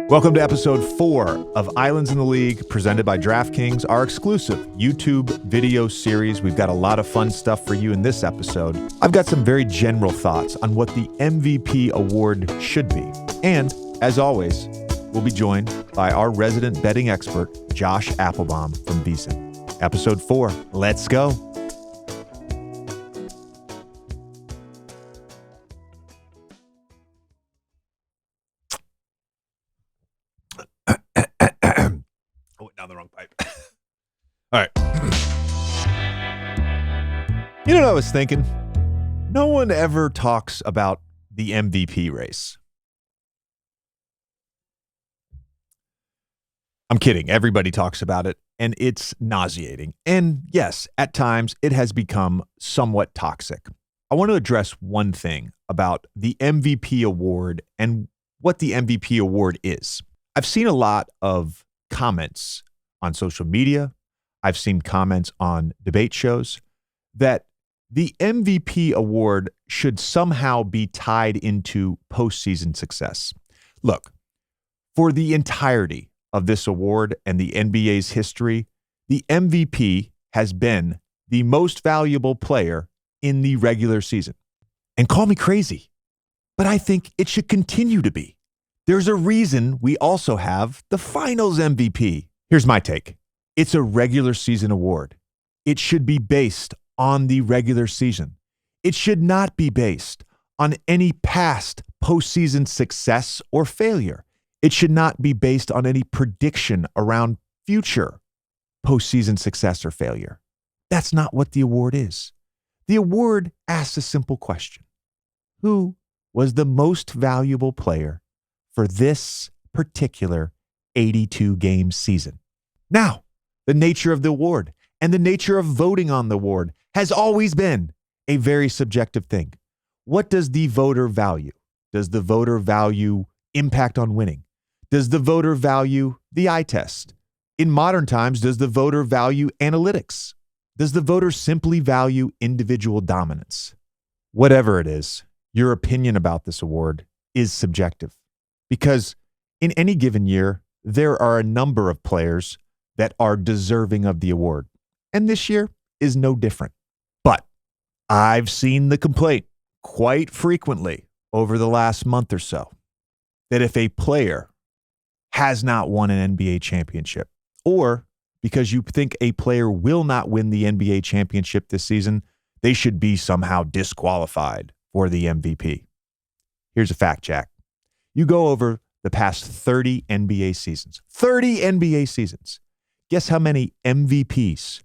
Welcome to episode 4 of Islands in the League, presented by DraftKings, our exclusive YouTube video series. We've got a lot of fun stuff for you in this episode. I've got some very general thoughts on what the MVP award should be. And, as always, we'll be joined by our resident betting expert, Josh Appelbaum from VSiN. Episode 4, let's go. Down the wrong pipe. All right. You know what I was thinking? No one ever talks about the MVP race. I'm kidding. Everybody talks about it, and it's nauseating. And yes, at times it has become somewhat toxic. I want to address one thing about the MVP award and what the MVP award is. I've seen a lot of comments on social media. I've seen comments on debate shows that the MVP award should somehow be tied into postseason success. Look, for the entirety of this award and the NBA's history, the MVP has been the most valuable player in the regular season. And call me crazy, but I think it should continue to be. There's a reason we also have the finals MVP. Here's my take. It's a regular season award. It should be based on the regular season. It should not be based on any past postseason success or failure. It should not be based on any prediction around future postseason success or failure. That's not what the award is. The award asks a simple question. Who was the most valuable player for this particular 82-game season? Now, the nature of the award and the nature of voting on the award has always been a very subjective thing. What does the voter value? Does the voter value impact on winning? Does the voter value the eye test? In modern times, does the voter value analytics? Does the voter simply value individual dominance? Whatever it is, your opinion about this award is subjective. Because in any given year, there are a number of players that are deserving of the award. And this year is no different. But I've seen the complaint quite frequently over the last month or so that if a player has not won an NBA championship, or because you think a player will not win the NBA championship this season, they should be somehow disqualified for the MVP. Here's a fact, Jack. You go over the past 30 NBA seasons. 30 NBA seasons. Guess how many MVPs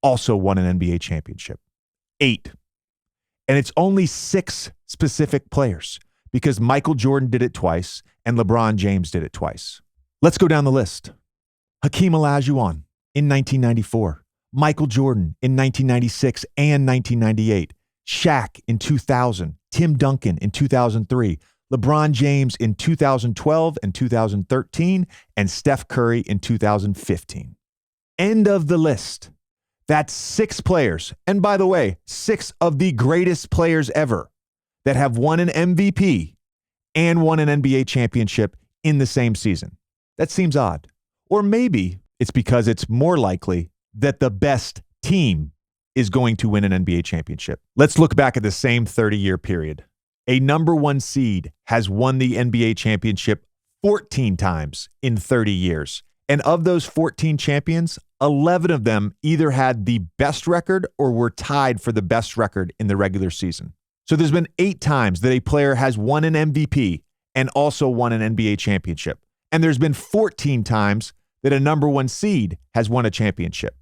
also won an NBA championship? 8. And it's only 6 specific players because Michael Jordan did it twice and LeBron James did it twice. Let's go down the list. Hakeem Olajuwon in 1994. Michael Jordan in 1996 and 1998. Shaq in 2000. Tim Duncan in 2003. LeBron James in 2012 and 2013, and Steph Curry in 2015. End of the list. That's 6 players. And by the way, 6 of the greatest players ever that have won an MVP and won an NBA championship in the same season. That seems odd. Or maybe it's because it's more likely that the best team is going to win an NBA championship. Let's look back at the same 30-year period. A number 1 seed has won the NBA championship 14 times in 30 years. And of those 14 champions, 11 of them either had the best record or were tied for the best record in the regular season. So there's been 8 times that a player has won an MVP and also won an NBA championship. And there's been 14 times that a number 1 seed has won a championship.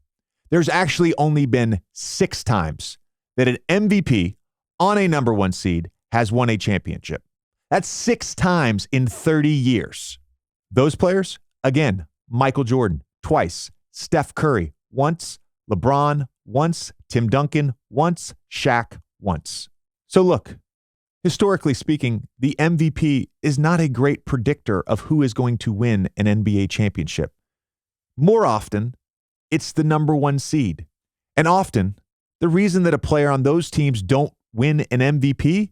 There's actually only been 6 times that an MVP on a number 1 seed has won a championship. That's 6 times in 30 years. Those players, again, Michael Jordan, twice. Steph Curry, once. LeBron, once. Tim Duncan, once. Shaq, once. So look, historically speaking, the MVP is not a great predictor of who is going to win an NBA championship. More often, it's the number 1 seed. And often, the reason that a player on those teams don't win an MVP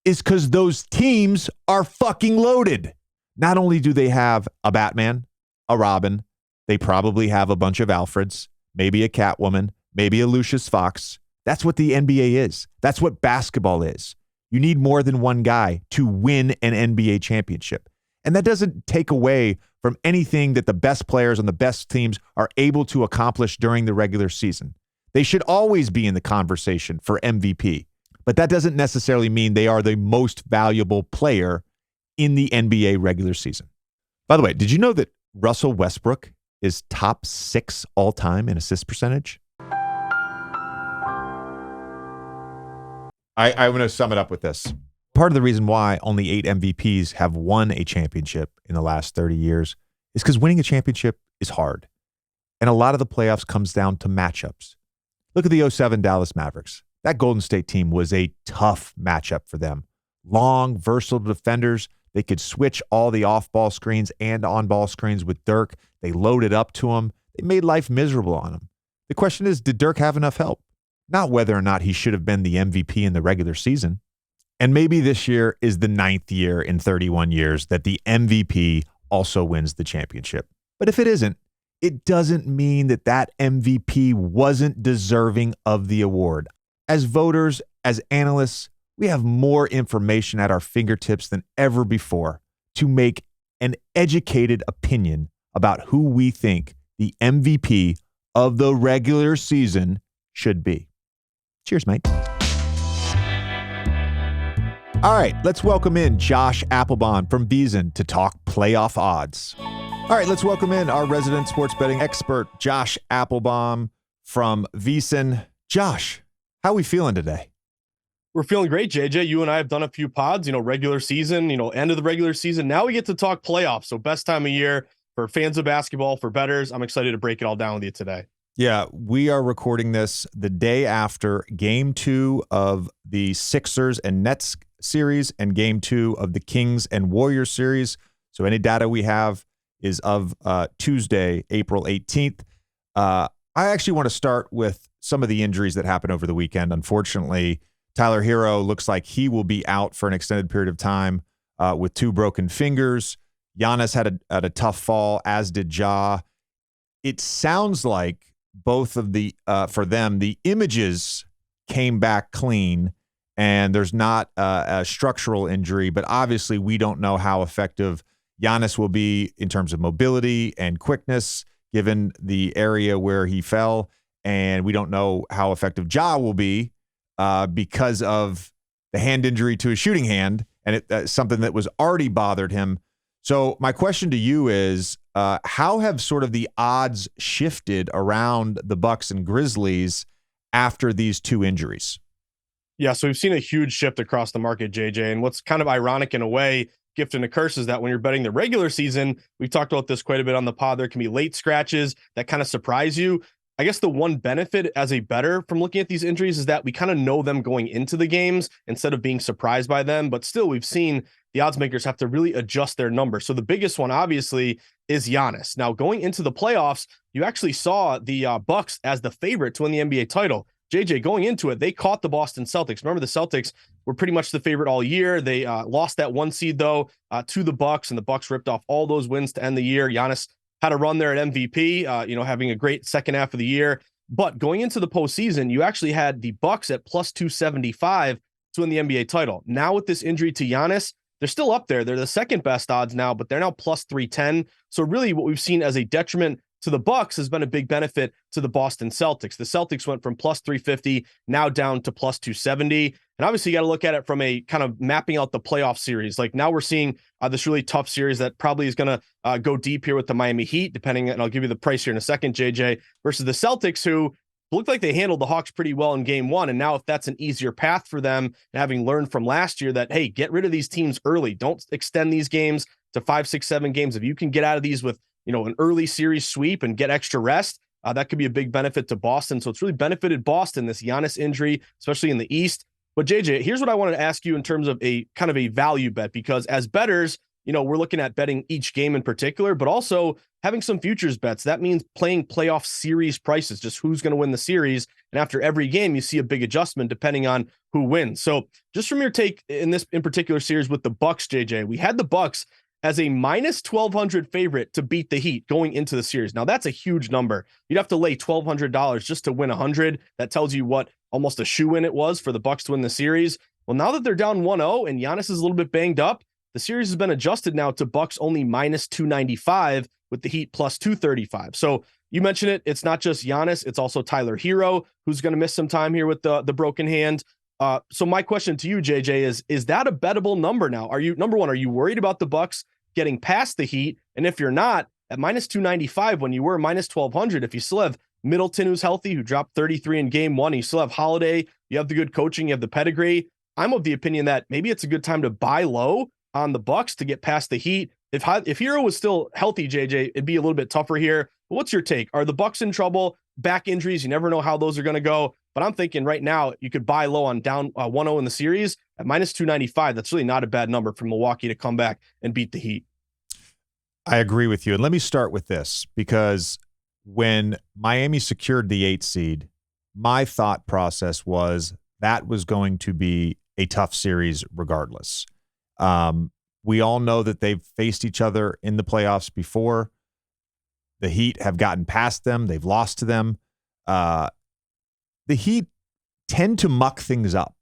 is because those teams are fucking loaded. Not only do they have a Batman, a Robin, they probably have a bunch of Alfreds, maybe a Catwoman, maybe a Lucius Fox. That's what the NBA is. That's what basketball is. You need more than one guy to win an NBA championship. And that doesn't take away from anything that the best players on the best teams are able to accomplish during the regular season. They should always be in the conversation for MVP, but that doesn't necessarily mean they are the most valuable player in the NBA regular season. By the way, did you know that Russell Westbrook is top 6 all-time in assist percentage? I'm going to sum it up with this. Part of the reason why only 8 MVPs have won a championship in the last 30 years is because winning a championship is hard. And a lot of the playoffs comes down to matchups. Look at the 2007 Dallas Mavericks. That Golden State team was a tough matchup for them. Long, versatile defenders. They could switch all the off-ball screens and on-ball screens with Dirk. They loaded up to him. They made life miserable on him. The question is, did Dirk have enough help? Not whether or not he should have been the MVP in the regular season. And maybe this year is the 9th year in 31 years that the MVP also wins the championship. But if it isn't, it doesn't mean that that MVP wasn't deserving of the award. As voters, as analysts, we have more information at our fingertips than ever before to make an educated opinion about who we think the MVP of the regular season should be. Cheers, mate. All right, let's welcome in Josh Appelbaum from Beeson to talk playoff odds. All right, let's welcome in our resident sports betting expert, Josh Appelbaum from Beeson. Josh, how are we feeling today? We're feeling great, JJ. You and I have done a few pods, regular season, end of the regular season. Now we get to talk playoffs. So best time of year for fans of basketball, for bettors. I'm excited to break it all down with you today. Yeah, we are recording this the day after Game 2 of the Sixers and Nets series and Game 2 of the Kings and Warriors series. So any data we have is of Tuesday, April 18th. I actually want to start with some of the injuries that happened over the weekend. Unfortunately, Tyler Herro looks like he will be out for an extended period of time with 2 broken fingers. Giannis had a tough fall, as did Ja. It sounds like both of for them, the images came back clean and there's not a structural injury, but obviously we don't know how effective Giannis will be in terms of mobility and quickness, given the area where he fell. And we don't know how effective Ja will be because of the hand injury to his shooting hand, and something that was already bothered him. So my question to you is, how have sort of the odds shifted around the Bucks and Grizzlies after these 2 injuries? Yeah, so we've seen a huge shift across the market, JJ. And what's kind of ironic in a way, gift and a curse, is that when you're betting the regular season, we've talked about this quite a bit on the pod, there can be late scratches that kind of surprise you. I guess the one benefit as a bettor from looking at these injuries is that we kind of know them going into the games instead of being surprised by them. But still, we've seen the odds makers have to really adjust their numbers. So the biggest one, obviously, is Giannis. Now, going into the playoffs, you actually saw the Bucks as the favorite to win the NBA title. JJ, going into it, they caught the Boston Celtics. Remember, the Celtics were pretty much the favorite all year. They lost that 1 seed, though, to the Bucks, and the Bucks ripped off all those wins to end the year. Giannis had a run there at MVP, having a great second half of the year. But going into the postseason, you actually had the Bucks at plus 275 to win the NBA title. Now with this injury to Giannis, they're still up there. They're the second best odds now, but they're now plus 310. So really what we've seen as a detriment to the Bucks has been a big benefit to the Boston Celtics. The Celtics went from plus 350 now down to plus 270. And obviously you got to look at it from a kind of mapping out the playoff series. Like now we're seeing this really tough series that probably is going to go deep here with the Miami Heat, depending, and I'll give you the price here in a second, JJ, versus the Celtics, who looked like they handled the Hawks pretty well in game 1. And now if that's an easier path for them, and having learned from last year that, hey, get rid of these teams early. Don't extend these games to 5, 6, 7 games. If you can get out of these with, an early series sweep and get extra rest, that could be a big benefit to Boston. So it's really benefited Boston, this Giannis injury, especially in the East. But JJ, here's what I wanted to ask you in terms of a kind of a value bet, because as bettors, we're looking at betting each game in particular, but also having some futures bets. That means playing playoff series prices, just who's going to win the series. And after every game, you see a big adjustment depending on who wins. So just from your take in this in particular series with the Bucks, JJ, we had the Bucks as a minus 1,200 favorite to beat the Heat going into the series. Now, that's a huge number. You'd have to lay $1,200 just to win 100. That tells you what almost a shoe-in it was for the Bucks to win the series. Well, now that they're down 1-0 and Giannis is a little bit banged up, the series has been adjusted now to Bucks only minus 295 with the Heat plus 235. So you mentioned it. It's not just Giannis. It's also Tyler Herro, who's going to miss some time here with the broken hand. So my question to you, JJ, is that a bettable number now? Number one, are you worried about the Bucks getting past the Heat? And if you're not, at minus 295, when you were minus 1,200, if you still have Middleton, who's healthy, who dropped 33 in game one, you still have Holiday, you have the good coaching, you have the pedigree, I'm of the opinion that maybe it's a good time to buy low on the Bucks to get past the Heat. If Herro was still healthy, JJ, it'd be a little bit tougher here. But what's your take? Are the Bucks in trouble? Back injuries, you never know how those are going to go. But I'm thinking right now you could buy low on down 1-0 in the series at minus 295. That's really not a bad number for Milwaukee to come back and beat the Heat. I agree with you. And let me start with this, because when Miami secured the 8th seed, my thought process was that was going to be a tough series regardless. We all know that they've faced each other in the playoffs before. The Heat have gotten past them. They've lost to them. The Heat tend to muck things up.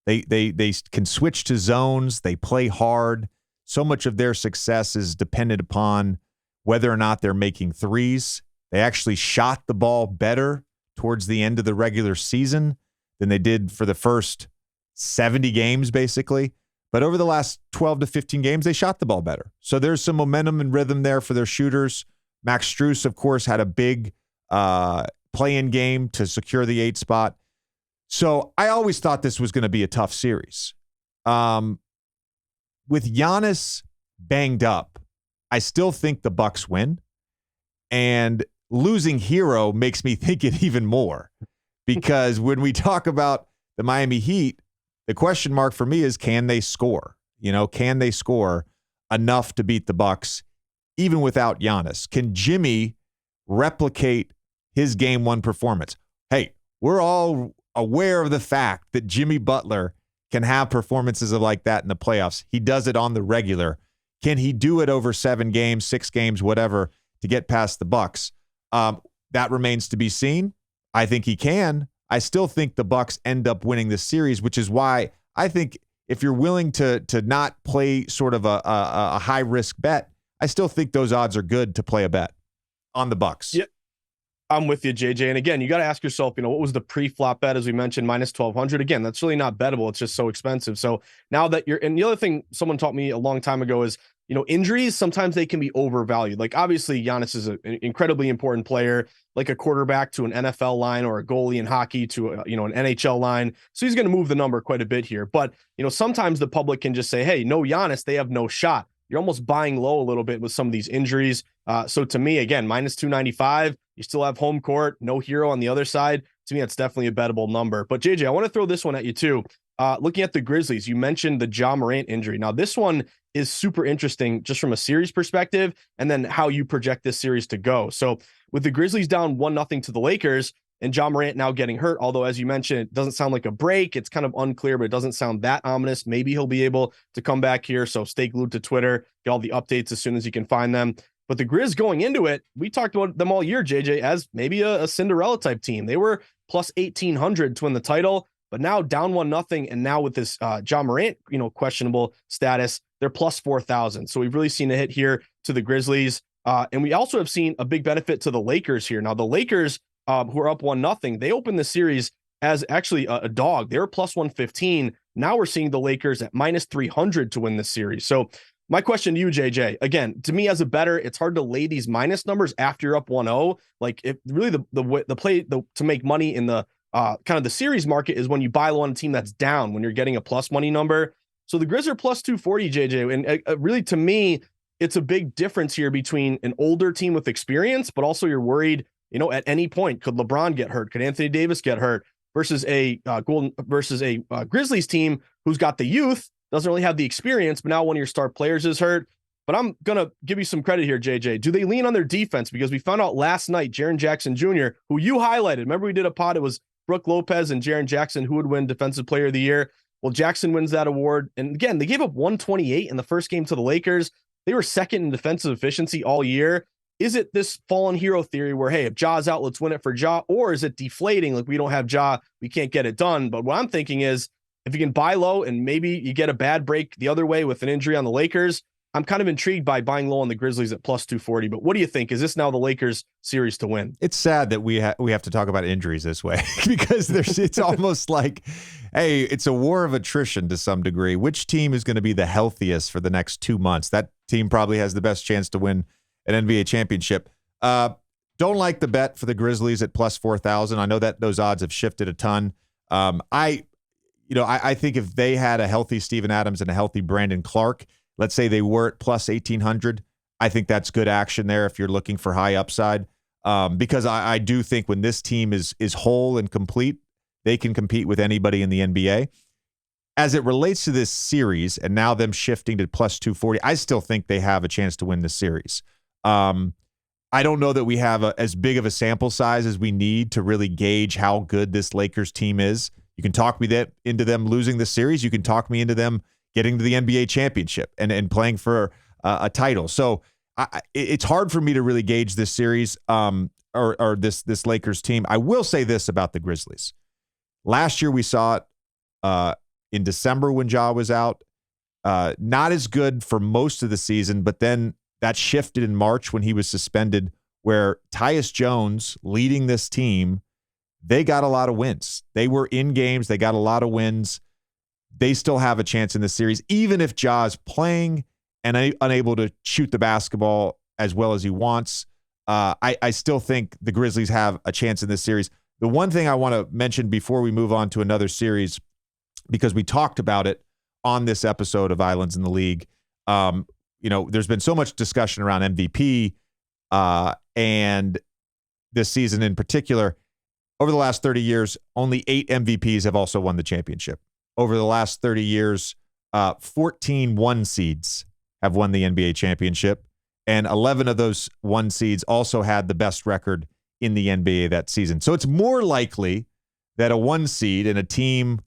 They can switch to zones. They play hard. So much of their success is dependent upon whether or not they're making threes. They actually shot the ball better towards the end of the regular season than they did for the first 70 games, basically. But over the last 12 to 15 games, they shot the ball better. So there's some momentum and rhythm there for their shooters. Max Strus, of course, had a big play-in game to secure the 8th spot. So I always thought this was going to be a tough series. With Giannis banged up, I still think the Bucks win. And losing Herro makes me think it even more. Because when we talk about the Miami Heat, the question mark for me is, can they score? Can they score enough to beat the Bucks even without Giannis? Can Jimmy replicate his game one performance? Hey, we're all aware of the fact that Jimmy Butler can have performances like that in the playoffs. He does it on the regular. Can he do it over 7 games, 6 games, whatever, to get past the Bucks? That remains to be seen. I think he can. I still think the Bucks end up winning this series, which is why I think if you're willing to not play sort of a high risk bet, I still think those odds are good to play a bet on the Bucks. Yeah, I'm with you, JJ. And again, you got to ask yourself, what was the pre-flop bet, as we mentioned, minus 1,200? Again, that's really not bettable. It's just so expensive. So now that and the other thing someone taught me a long time ago is, injuries, sometimes they can be overvalued. Like, obviously, Giannis is an incredibly important player, like a quarterback to an NFL line or a goalie in hockey to an NHL line. So he's going to move the number quite a bit here. But, sometimes the public can just say, hey, no Giannis, they have no shot. You're almost buying low a little bit with some of these injuries. So to me, again, minus 295, you still have home court, no Herro on the other side. To me, that's definitely a bettable number. But JJ, I want to throw this one at you too. Looking at the Grizzlies, you mentioned the Ja Morant injury. Now, this one is super interesting just from a series perspective, and then how you project this series to go. So with the Grizzlies down 1-0 to the Lakers, and Ja Morant now getting hurt, although, as you mentioned, it doesn't sound like a break. It's kind of unclear, but it doesn't sound that ominous. Maybe he'll be able to come back here. So stay glued to Twitter, get all the updates as soon as you can find them. But the Grizz going into it, we talked about them all year, JJ, as maybe a Cinderella type team. They were plus 1,800 to win the title, but now down 1-0. And now with this Ja Morant, questionable status, they're plus 4,000. So we've really seen a hit here to the Grizzlies. And we also have seen a big benefit to the Lakers here. Now the Lakers, who are up 1-0, they opened the series as actually a dog. They were plus 115. Now we're seeing the Lakers at minus 300 to win this series. So my question to you, JJ, again, to me as a bettor, it's hard to lay these minus numbers after you're up 1-0. Like, if really the play to make money in the kind of the series market is when you buy low on a team that's down, when you're getting a plus money number. So the Grizz are plus 240, JJ. And really, to me, it's a big difference here between an older team with experience, but also you're worried, at any point, could LeBron get hurt? Could Anthony Davis get hurt? Versus a Grizzlies team who's got the youth, doesn't really have the experience, but now one of your star players is hurt. But I'm going to give you some credit here, JJ. Do they lean on their defense? Because we found out last night, Jaren Jackson Jr., who you highlighted. Remember we did a pod, it was Brook Lopez and Jaren Jackson who would win Defensive Player of the Year. Well, Jackson wins that award. And again, they gave up 128 in the first game to the Lakers. They were second in defensive efficiency all year. Is it this fallen hero theory where, hey, if Ja's out, let's win it for Ja? Or is it deflating? Like, we don't have Ja, we can't get it done. But what I'm thinking is, if you can buy low and maybe you get a bad break the other way with an injury on the Lakers, I'm kind of intrigued by buying low on the Grizzlies at plus 240. But what do you think? Is this now the Lakers series to win? It's sad that we have to talk about injuries this way because it's almost like, hey, it's a war of attrition to some degree. Which team is going to be the healthiest for the next 2 months? That team probably has the best chance to win an NBA championship. Don't like the bet for the Grizzlies at plus 4,000. I know that those odds have shifted a ton. I think if they had a healthy Steven Adams and a healthy Brandon Clark, let's say they were at plus 1,800, I think that's good action there if you're looking for high upside. Because I do think when this team is whole and complete, they can compete with anybody in the NBA. As it relates to this series and now them shifting to plus 240, I still think they have a chance to win this series. I don't know that we have as big of a sample size as we need to really gauge how good this Lakers team is. You can talk me into them losing the series. You can talk me into them getting to the NBA championship and playing for a title. So it's hard for me to really gauge this series or this Lakers team. I will say this about the Grizzlies. Last year we saw it in December when Ja was out. Not as good for most of the season, but then that shifted in March when he was suspended, where Tyus Jones leading this team, they got a lot of wins. They were in games. They got a lot of wins. They still have a chance in this series, even if Ja is playing and unable to shoot the basketball as well as he wants. I still think the Grizzlies have a chance in this series. The one thing I want to mention before we move on to another series, because we talked about it on this episode of Islands in the League, there's been so much discussion around MVP and this season in particular. Over the last 30 years, only 8 MVPs have also won the championship. Over the last 30 years, 14 one seeds have won the NBA championship, and 11 of those one seeds also had the best record in the NBA that season. So it's more likely that a one seed and a team,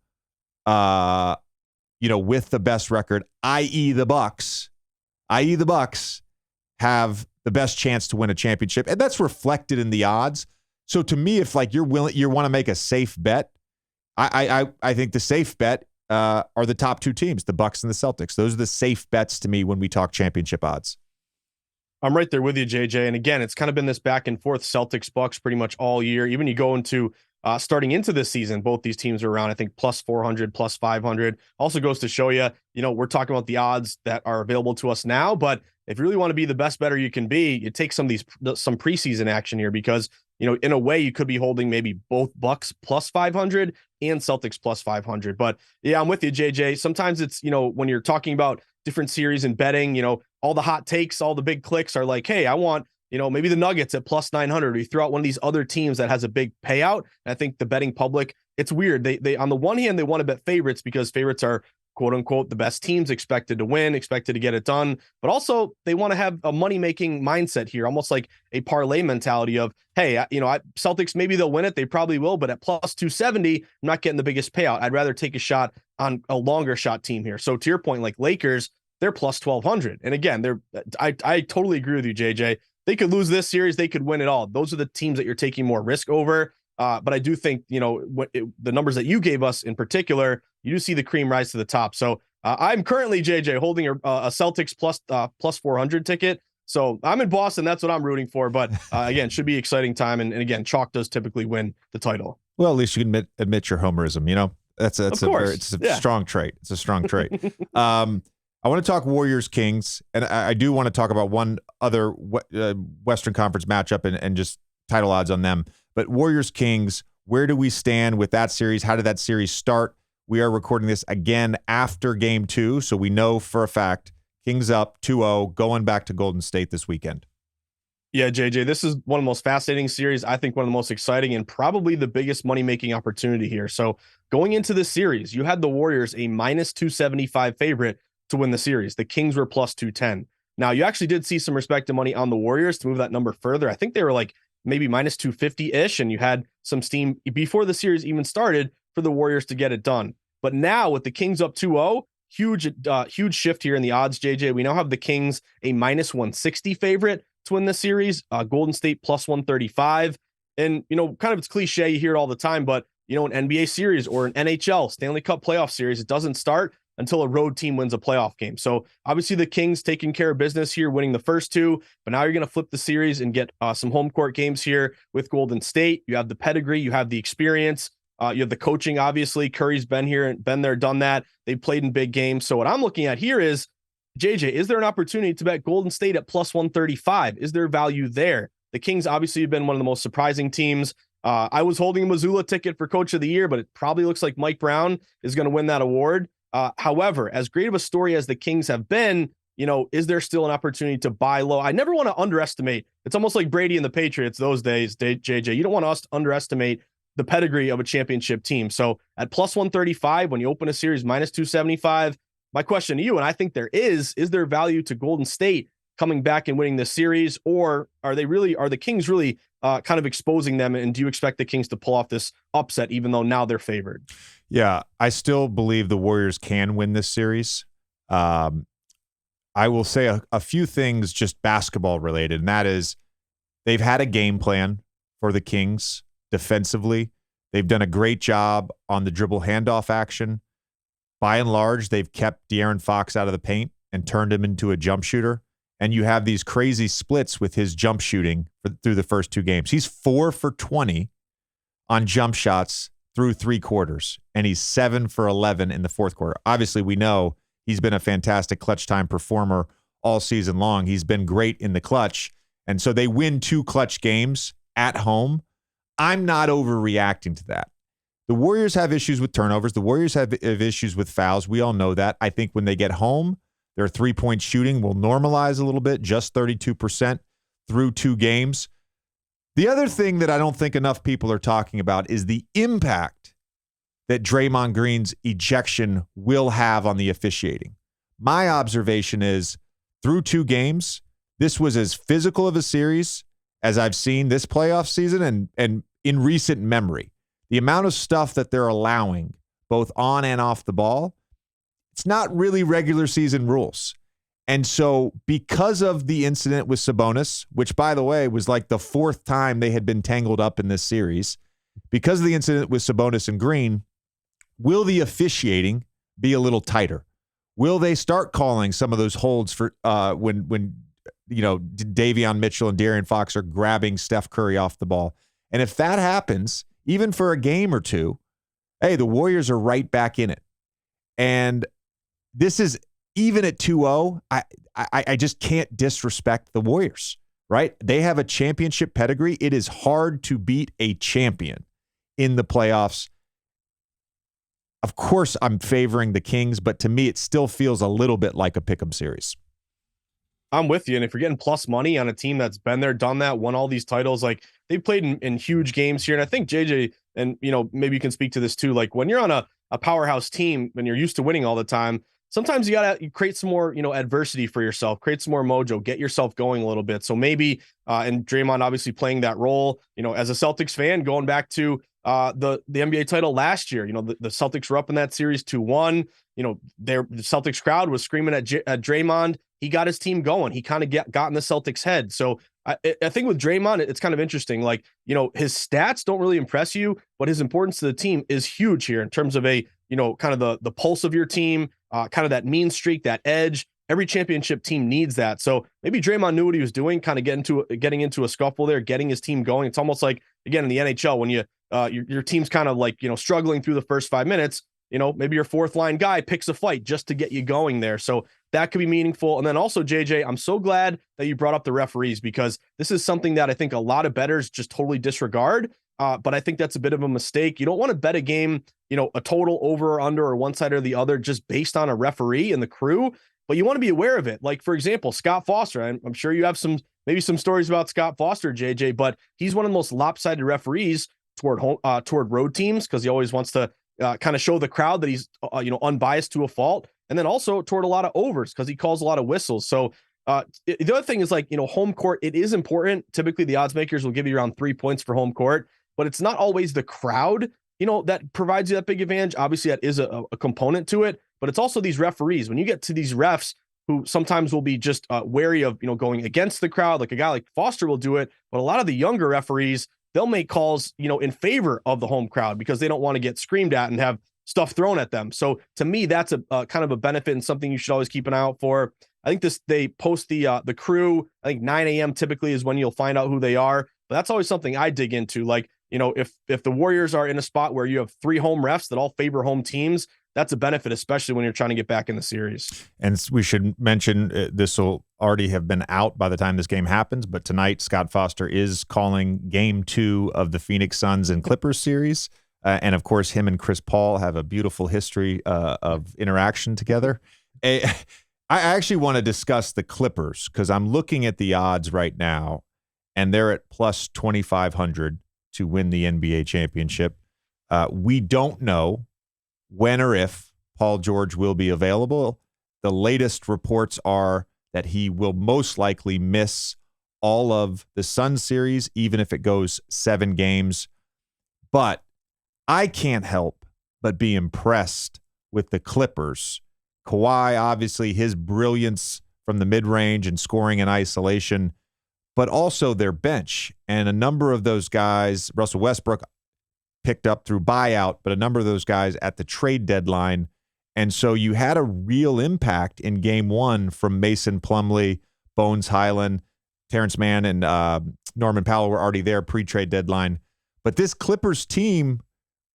with the best record, i.e. the Bucks, have the best chance to win a championship, and that's reflected in the odds. So to me, if you want to make a safe bet, I think the safe bet are the top 2 teams, the Bucks and the Celtics. Those are the safe bets to me when we talk championship odds. I'm right there with you, JJ. And again, it's kind of been this back and forth Celtics Bucks pretty much all year. Even you go into starting into this season, both these teams are around, I think, plus 400, plus 500. Also goes to show you, we're talking about the odds that are available to us now, but if you really want to be the best bettor you can be, you take some preseason action here because, in a way you could be holding maybe both Bucks plus 500 and Celtics plus 500. But yeah, I'm with you, JJ. Sometimes it's, when you're talking about different series and betting, all the hot takes, all the big clicks are like, hey, I want, maybe the Nuggets at plus 900. We throw out one of these other teams that has a big payout. And I think the betting public, it's weird. They on the one hand, they want to bet favorites because favorites are quote unquote the best teams, expected to win, expected to get it done. But also they want to have a money-making mindset here, almost like a parlay mentality of, hey, Celtics, maybe they'll win it. They probably will. But at plus 270, I'm not getting the biggest payout. I'd rather take a shot on a longer shot team here. So to your point, like Lakers, they're plus 1,200. And again, I totally agree with you, JJ. They could lose this series. They could win it all. Those are the teams that you're taking more risk over. But I do think, the numbers that you gave us in particular, you do see the cream rise to the top. So I'm currently, JJ, holding a Celtics plus 400 ticket. So I'm in Boston. That's what I'm rooting for. But again, should be exciting time. And again, chalk does typically win the title. Well, at least you can admit your homerism. That's a strong trait. It's a strong trait. I want to talk Warriors Kings, and I do want to talk about one other Western Conference matchup and just title odds on them. But Warriors Kings, where do we stand with that series? How did that series start? We are recording this again after Game 2, so we know for a fact Kings up 2-0, going back to Golden State this weekend. Yeah, JJ, this is one of the most fascinating series. I think one of the most exciting and probably the biggest money-making opportunity here. So going into this series, you had the Warriors a minus 275 favorite to win the series. The Kings were plus 210. Now, you actually did see some respected money on the Warriors to move that number further. I think they were like maybe minus 250-ish, and you had some steam before the series even started for the Warriors to get it done. But now with the Kings up 2-0, huge shift here in the odds, JJ. We now have the Kings a minus 160 favorite to win this series. Golden State plus 135. And, kind of it's cliche, you hear it all the time, but, an NBA series or an NHL Stanley Cup playoff series, it doesn't start until a road team wins a playoff game. So obviously the Kings taking care of business here, winning the first two, but now you're going to flip the series and get some home court games here with Golden State. You have the pedigree, you have the experience, you have the coaching, obviously. Curry's been here and been there, done that. They've played in big games. So what I'm looking at here is, JJ, is there an opportunity to bet Golden State at plus 135? Is there value there? The Kings obviously have been one of the most surprising teams. I was holding a Missoula ticket for Coach of the Year, but it probably looks like Mike Brown is going to win that award. However, as great of a story as the Kings have been, is there still an opportunity to buy low? I never want to underestimate. It's almost like Brady and the Patriots those days, JJ. You don't want us to underestimate the pedigree of a championship team. So at plus 135, when you open a series minus 275, my question to you, and I think there is there value to Golden State coming back and winning this series, or are the Kings really kind of exposing them? And do you expect the Kings to pull off this upset, even though now they're favored? Yeah, I still believe the Warriors can win this series. I will say a few things just basketball related, and that is they've had a game plan for the Kings defensively. They've done a great job on the dribble handoff action. By and large, they've kept De'Aaron Fox out of the paint and turned him into a jump shooter. And you have these crazy splits with his jump shooting through the first two games. He's 4 for 20 on jump shots through 3 quarters, and he's 7 for 11 in the fourth quarter. Obviously, we know he's been a fantastic clutch time performer all season long. He's been great in the clutch, and so they win 2 clutch games at home. I'm not overreacting to that. The Warriors have issues with turnovers. The Warriors have issues with fouls. We all know that. I think when they get home, their three-point shooting will normalize a little bit, just 32% through 2 games. The other thing that I don't think enough people are talking about is the impact that Draymond Green's ejection will have on the officiating. My observation is through 2 games, this was as physical of a series as I've seen this playoff season and in recent memory. The amount of stuff that they're allowing, both on and off the ball, it's not really regular season rules. And so because of the incident with Sabonis, which, by the way, was like the 4th time they had been tangled up in this series, because of the incident with Sabonis and Green, will the officiating be a little tighter? Will they start calling some of those holds for when Davion Mitchell and De'Aaron Fox are grabbing Steph Curry off the ball? And if that happens, even for a game or two, hey, the Warriors are right back in it. And this is, even at 2-0, I just can't disrespect the Warriors, right? They have a championship pedigree. It is hard to beat a champion in the playoffs. Of course, I'm favoring the Kings, but to me, it still feels a little bit like a pick'em series. I'm with you. And if you're getting plus money on a team that's been there, done that, won all these titles, like they've played in huge games here. And I think JJ, and maybe you can speak to this too, like when you're on a powerhouse team, when you're used to winning all the time, sometimes you got to create some more, adversity for yourself, create some more mojo, get yourself going a little bit. So maybe, and Draymond obviously playing that role, as a Celtics fan, going back to the NBA title last year, the Celtics were up in that series 2-1, the Celtics crowd was screaming at Draymond. He got his team going. He kind of got in the Celtics head. So I think with Draymond, it's kind of interesting. Like, his stats don't really impress you, but his importance to the team is huge here in terms of a, kind of the pulse of your team, kind of that mean streak, that edge. Every championship team needs that. So maybe Draymond knew what he was doing, kind of getting into a scuffle there, getting his team going. It's almost like, again, in the NHL, when your team's kind of like, struggling through the first 5 minutes, maybe your 4th line guy picks a fight just to get you going there. So that could be meaningful. And then also, JJ, I'm so glad that you brought up the referees, because this is something that I think a lot of bettors just totally disregard. But I think that's a bit of a mistake. You don't want to bet a game, a total over or under or one side or the other just based on a referee and the crew, but you want to be aware of it. Like, for example, Scott Foster, I'm sure you have maybe some stories about Scott Foster, JJ, but he's one of the most lopsided referees toward road teams, because he always wants to kind of show the crowd that he's, unbiased to a fault. And then also toward a lot of overs, because he calls a lot of whistles. So the other thing is, like, home court, it is important. Typically the odds makers will give you around 3 points for home court, but it's not always the crowd, that provides you that big advantage. Obviously that is a component to it, but it's also these referees. When you get to these refs who sometimes will be just wary of, going against the crowd, like a guy like Foster will do it, but a lot of the younger referees, they'll make calls, in favor of the home crowd because they don't want to get screamed at and have stuff thrown at them. So to me, that's a kind of a benefit and something you should always keep an eye out for. I think they post the crew. I think 9 a.m. typically is when you'll find out who they are, but that's always something I dig into. Like, if the Warriors are in a spot where you have 3 home refs that all favor home teams, that's a benefit, especially when you're trying to get back in the series. And we should mention this will already have been out by the time this game happens, but tonight Scott Foster is calling game 2 of the Phoenix Suns and Clippers series. And of course, him and Chris Paul have a beautiful history of interaction together. I actually want to discuss the Clippers because I'm looking at the odds right now, and they're at plus 2,500 to win the NBA championship. We don't know when or if Paul George will be available. The latest reports are that he will most likely miss all of the Suns series, even if it goes 7 games. But I can't help but be impressed with the Clippers. Kawhi, obviously, his brilliance from the mid-range and scoring in isolation, but also their bench. And a number of those guys, Russell Westbrook picked up through buyout, but a number of those guys at the trade deadline. And so you had a real impact in game 1 from Mason Plumlee, Bones Highland, Terrence Mann, and Norman Powell were already there pre-trade deadline. But this Clippers team,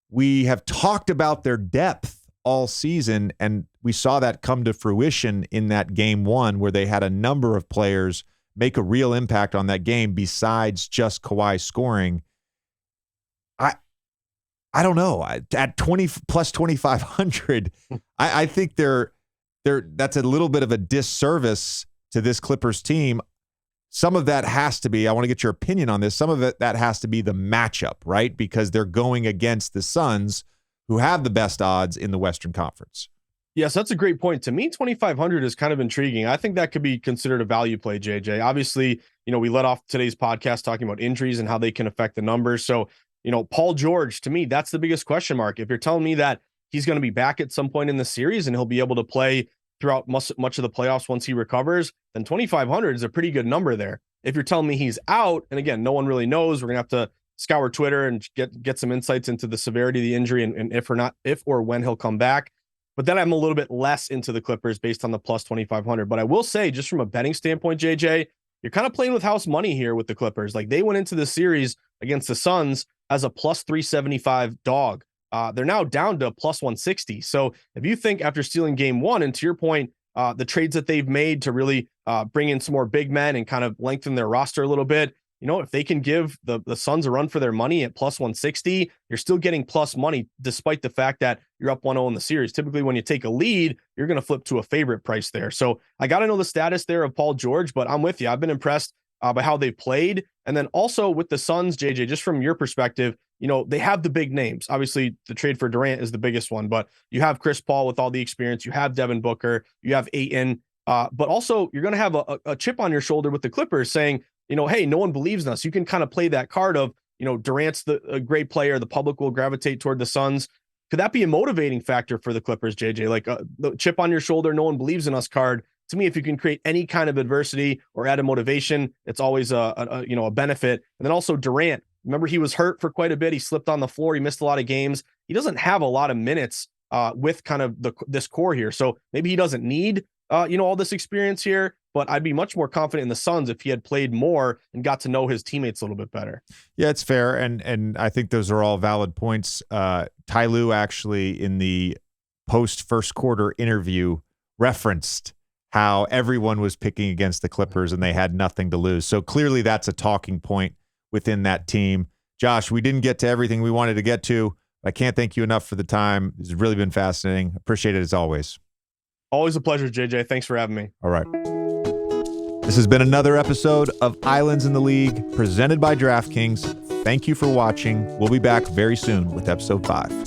we have talked about their depth all season, and we saw that come to fruition in that game 1 where they had a number of players make a real impact on that game besides just Kawhi scoring. I don't know. At 20 plus 2,500, I think that's a little bit of a disservice to this Clippers team. Some of that has to be, I want to get your opinion on this. Some of that has to be the matchup, right? Because they're going against the Suns, who have the best odds in the Western Conference. Yes, that's a great point. To me, 2,500 is kind of intriguing. I think that could be considered a value play, JJ. Obviously, we let off today's podcast talking about injuries and how they can affect the numbers. So, Paul George, to me, that's the biggest question mark. If you're telling me that he's going to be back at some point in the series and he'll be able to play throughout much of the playoffs once he recovers, then 2,500 is a pretty good number there. If you're telling me he's out, and again, no one really knows, we're going to have to scour Twitter and get some insights into the severity of the injury and if or when he'll come back. But then I'm a little bit less into the Clippers based on the plus 2,500. But I will say, just from a betting standpoint, JJ, you're kind of playing with house money here with the Clippers. Like, they went into the series against the Suns as a plus 375 dog. They're now down to plus 160. So if you think after stealing game 1, and to your point, the trades that they've made to really bring in some more big men and kind of lengthen their roster a little bit, if they can give the Suns a run for their money at plus 160, you're still getting plus money despite the fact that you're up 1-0 in the series. Typically, when you take a lead, you're going to flip to a favorite price there. So I got to know the status there of Paul George, but I'm with you. I've been impressed by how they've played. And then also with the Suns, JJ, just from your perspective, they have the big names. Obviously, the trade for Durant is the biggest one, but you have Chris Paul with all the experience. You have Devin Booker. You have Ayton. But also, you're going to have a chip on your shoulder with the Clippers saying, hey, no one believes in us. You can kind of play that card of, Durant's a great player. The public will gravitate toward the Suns. Could that be a motivating factor for the Clippers, JJ? Like the chip on your shoulder, no one believes in us card. To me, if you can create any kind of adversity or add a motivation, it's always a benefit. And then also Durant, remember he was hurt for quite a bit. He slipped on the floor. He missed a lot of games. He doesn't have a lot of minutes with kind of this core here. So maybe he doesn't need all this experience here, but I'd be much more confident in the Suns if he had played more and got to know his teammates a little bit better. Yeah, it's fair. And I think those are all valid points. Ty Lue actually in the post first quarter interview referenced how everyone was picking against the Clippers and they had nothing to lose. So clearly that's a talking point within that team. Josh, we didn't get to everything we wanted to get to. I can't thank you enough for the time. It's really been fascinating. Appreciate it as always. Always a pleasure, JJ. Thanks for having me. All right. This has been another episode of Islands in the League presented by DraftKings. Thank you for watching. We'll be back very soon with episode 5.